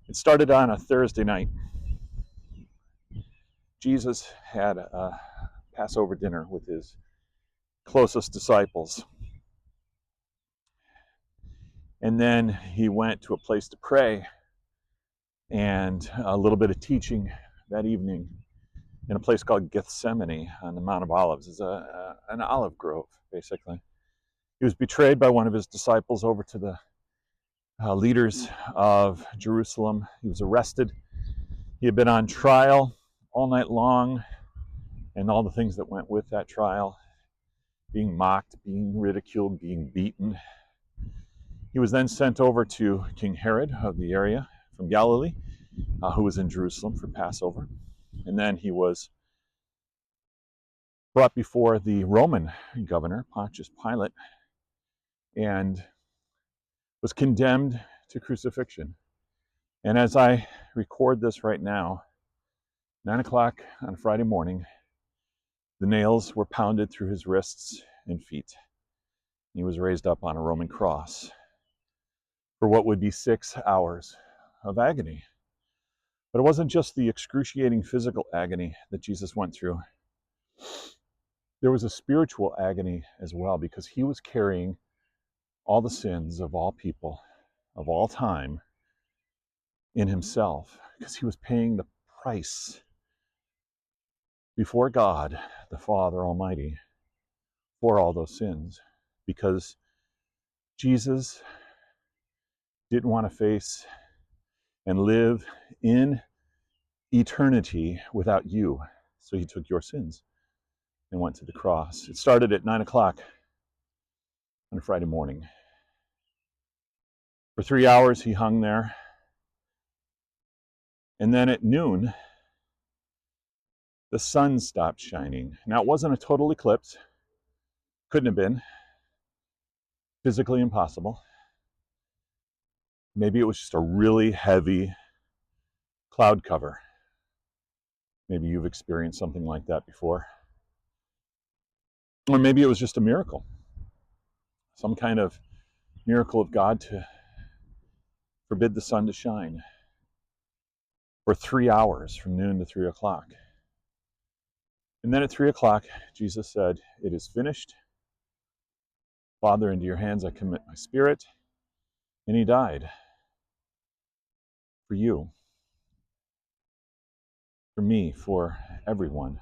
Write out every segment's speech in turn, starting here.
It started on a Thursday night. Jesus had a Passover dinner with his closest disciples. And then he went to a place to pray and a little bit of teaching that evening in a place called Gethsemane on the Mount of Olives. It's an olive grove, basically. He was betrayed by one of his disciples over to the leaders of Jerusalem. He was arrested. He had been on trial all night long, and all the things that went with that trial, being mocked, being ridiculed, being beaten. He was then sent over to King Herod of the area from Galilee, who was in Jerusalem for Passover. And then he was brought before the Roman governor, Pontius Pilate, and was condemned to crucifixion. And as I record this right now, 9 o'clock on Friday morning, the nails were pounded through his wrists and feet. He was raised up on a Roman cross for what would be 6 hours of agony. But it wasn't just the excruciating physical agony that Jesus went through. There was a spiritual agony as well, because he was carrying all the sins of all people, of all time, in himself, because he was paying the price before God, the Father Almighty, for all those sins, because Jesus didn't want to face and live in eternity without you. So he took your sins and went to the cross. It started at 9 o'clock on a Friday morning. For 3 hours he hung there. And then at noon, the sun stopped shining. Now, it wasn't a total eclipse. Couldn't have been. Physically impossible. Maybe it was just a really heavy cloud cover. Maybe you've experienced something like that before. Or maybe it was just a miracle. Some kind of miracle of God to forbid the sun to shine for 3 hours from noon to 3 o'clock. And then at 3 o'clock, Jesus said, "It is finished. Father, into your hands I commit my spirit." And he died for you, for me, for everyone.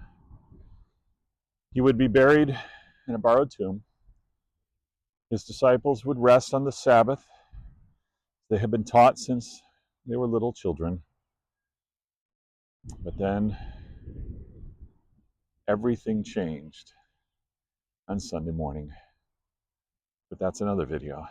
He would be buried in a borrowed tomb. His disciples would rest on the Sabbath. They had been taught since they were little children. But then everything changed on Sunday morning. But that's another video.